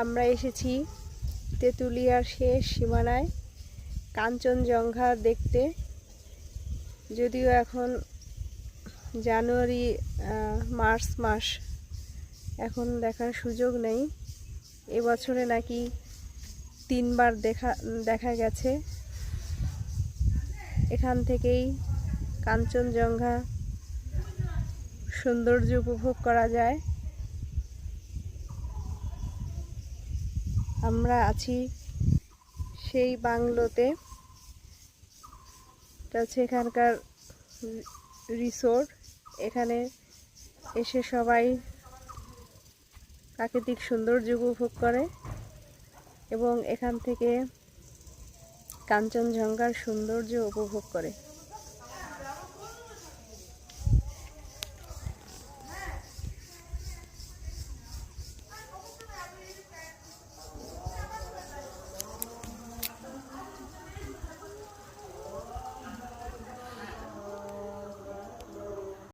আমরা এসেছি তেঁতুলিয়ার শেষ সীমানায় কাঞ্চনজঙ্ঘা দেখতে। যদিও এখন জানুয়ারি মার্চ মাস, এখন দেখার সুযোগ নেই। এবছরে নাকি 3 বার দেখা গেছে। এখান থেকেই কাঞ্চনজঙ্ঘা সৌন্দর্য উপভোগ করা যায়। আমরা আছি সেই বাংলোতে, এটা হচ্ছে এখানকার রিসোর্ট। এখানে এসে সবাই প্রাকৃতিক সৌন্দর্য উপভোগ করে এবং এখান থেকে কাঞ্চনজঙ্ঘার সৌন্দর্য উপভোগ করে।